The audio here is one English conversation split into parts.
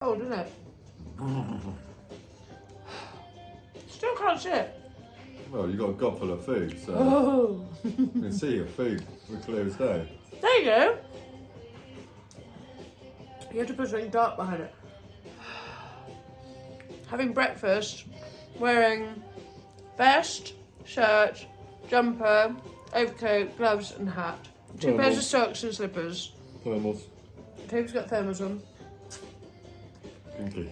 Cold, isn't it? Still can't see it. Well, you got a gob full of food, so you can see your food with clear as day. There you go. You have to put something dark behind it. Having breakfast, wearing vest, shirt, jumper, overcoat, gloves and hat. 2 pairs of socks and slippers. Thermals. Toby's got thermals on. Pinky.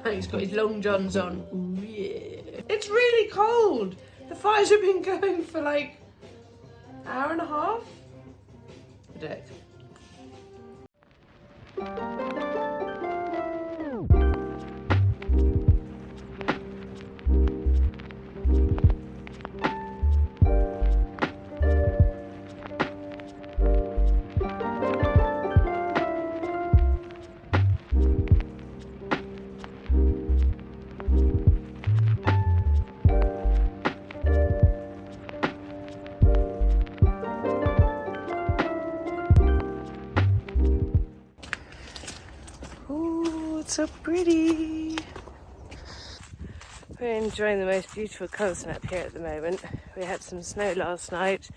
He's got his long johns on. Ooh, yeah. It's really cold. The fires have been going for like an hour and a half. Dick. So pretty. We're enjoying the most beautiful concept here at the moment. We had some snow last night,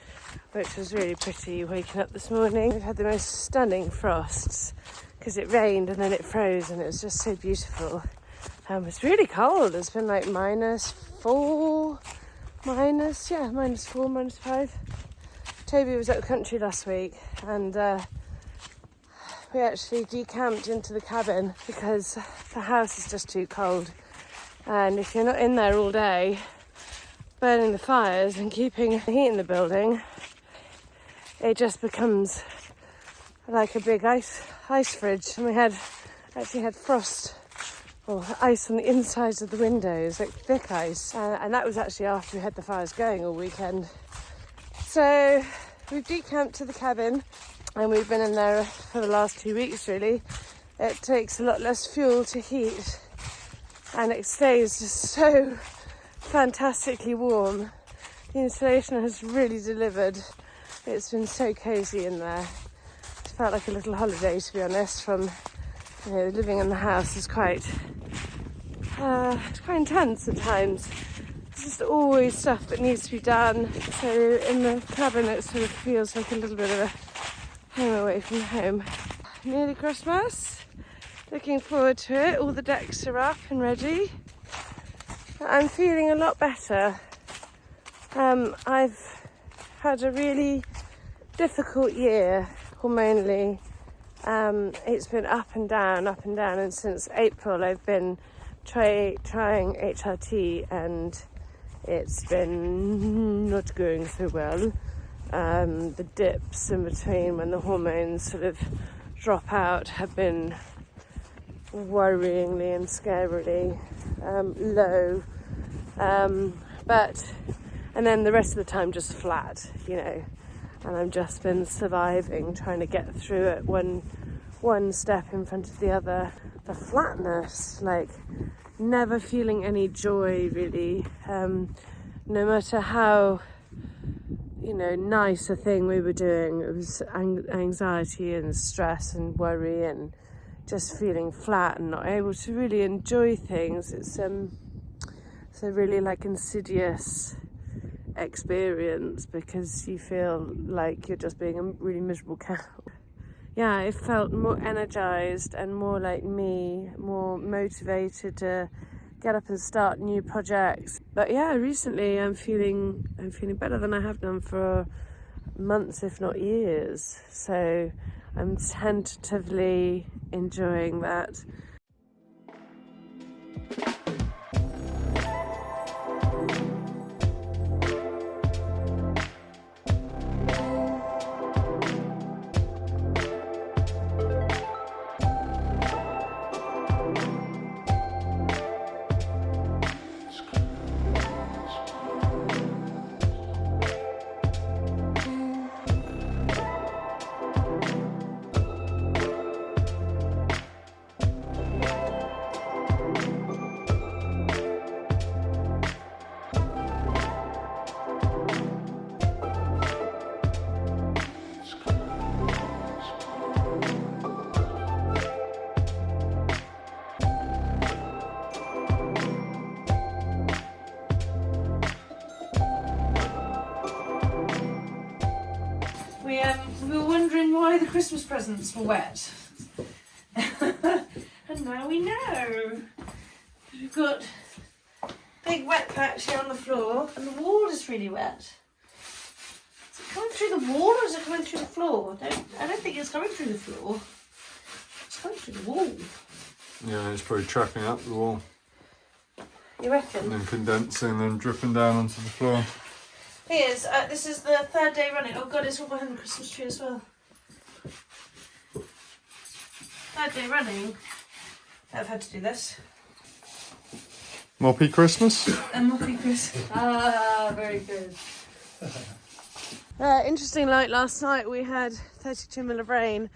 which was really pretty waking up this morning. We've had the most stunning frosts because it rained and then it froze and it was just so beautiful. It's really cold. It's been like -4, -5. Toby was at the country last week and we actually decamped into the cabin because the house is just too cold. And if you're not in there all day, burning the fires and keeping the heat in the building, it just becomes like a big ice fridge. And we actually had frost or ice on the insides of the windows, like thick ice. And that was actually after we had the fires going all weekend. So we've decamped to the cabin. And we've been in there for the last 2 weeks, really. It takes a lot less fuel to heat. And it stays just so fantastically warm. The insulation has really delivered. It's been so cosy in there. It felt like a little holiday, to be honest, from living in the house is quite intense at times. There's just always stuff that needs to be done. So in the cabin it sort of feels like a little bit of a home away from home. Nearly Christmas. Looking forward to it. All the decks are up and ready. I'm feeling a lot better. I've had a really difficult year hormonally. It's been up and down, and since April I've been trying HRT and it's been not going so well. The dips in between when the hormones sort of drop out have been worryingly and scarily low, and then the rest of the time just flat, and I've just been surviving, trying to get through it one step in front of the other. The flatness, like never feeling any joy really, no matter how nice a thing we were doing. It was anxiety and stress and worry and just feeling flat and not able to really enjoy things. It's a really like insidious experience because you feel like you're just being a really miserable cow. Yeah, I felt more energized and more like me, more motivated to get up and start new projects. But yeah, recently I'm feeling better than I have done for months, if not years. So I'm tentatively enjoying that. Christmas presents were wet. And now we know. We've got a big wet patch here on the floor and the wall is really wet. Is it coming through the wall or is it coming through the floor? I don't think it's coming through the floor. It's coming through the wall. Yeah, it's probably tracking up the wall. You reckon? And then condensing and then dripping down onto the floor. Here's, this is the 3rd day running. Oh god, it's all behind the Christmas tree as well. 3rd day running. I've had to do this. Moppy Christmas? And Moppy Christmas. Ah, very good. Interesting, like last night we had 32 mil of rain.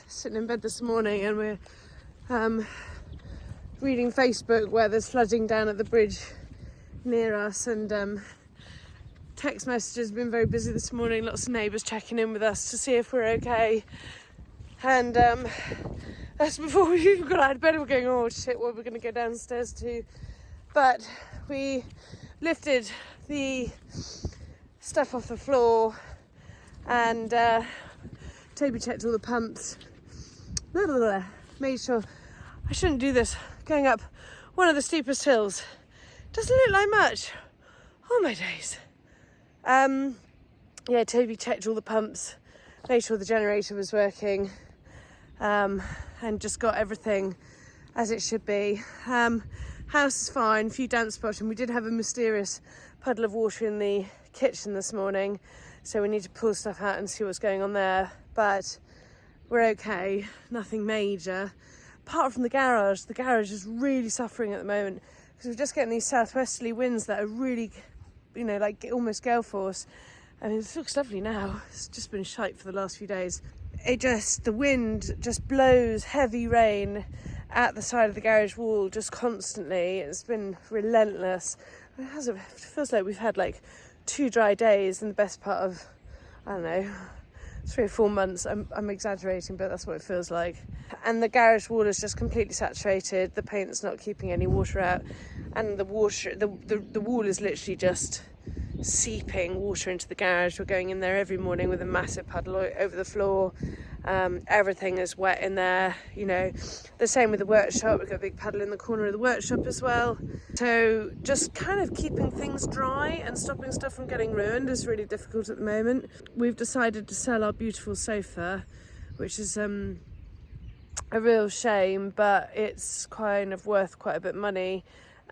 Sitting in bed this morning and we're reading Facebook where there's flooding down at the bridge near us, and text messages have been very busy this morning. Lots of neighbours checking in with us to see if we're okay. And that's before we even got out of bed. We're going, oh shit, what are we going to go downstairs to? But we lifted the stuff off the floor and Toby checked all the pumps. Made sure, I shouldn't do this, going up one of the steepest hills. Doesn't look like much. Oh my days. Yeah, Toby checked all the pumps, made sure the generator was working, and just got everything as it should be. House is fine, a few damp spots, and we did have a mysterious puddle of water in the kitchen this morning, so we need to pull stuff out and see what's going on there, but we're okay, nothing major. Apart from the garage is really suffering at the moment because we're just getting these southwesterly winds that are really, you know, like almost gale force. I mean, it looks lovely now. It's just been shite for the last few days. The wind just blows heavy rain at the side of the garage wall just constantly. It's been relentless. It feels like we've had like 2 dry days in the best part of, I don't know, 3 or 4 months. I'm exaggerating, but that's what it feels like. And the garage wall is just completely saturated. The paint's not keeping any water out, and the wall is literally just seeping water into the garage. We're going in there every morning with a massive puddle over the floor. Everything is wet in there, you know. The same with the workshop. We've got a big puddle in the corner of the workshop as well. So just kind of keeping things dry and stopping stuff from getting ruined is really difficult at the moment. We've decided to sell our beautiful sofa, which is a real shame, but it's kind of worth quite a bit of money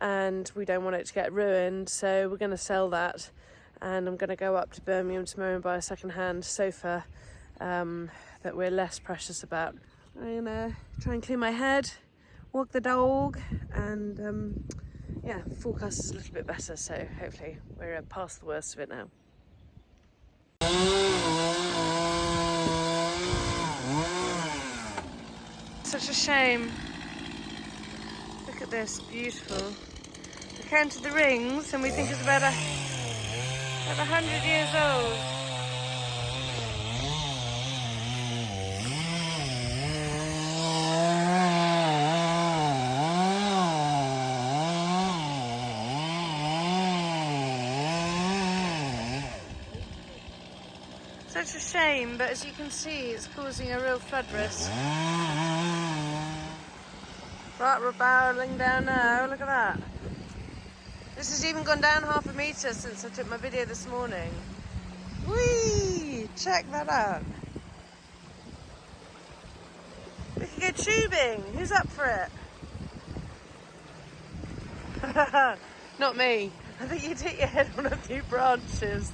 and we don't want it to get ruined, so we're going to sell that, and I'm going to go up to Birmingham tomorrow and buy a second-hand sofa that we're less precious about. I'm gonna try and clean my head, walk the dog, and yeah, forecast is a little bit better, so hopefully we're past the worst of it now. Such a shame. Look at this, beautiful. We counted the rings and we think it's about 100 years old. Such a shame, but as you can see, it's causing a real flood risk. Right, we're barreling down now, look at that. This has even gone down 1/2 metre since I took my video this morning. Whee! Check that out. We can go tubing. Who's up for it? Not me. I think you'd hit your head on a few branches.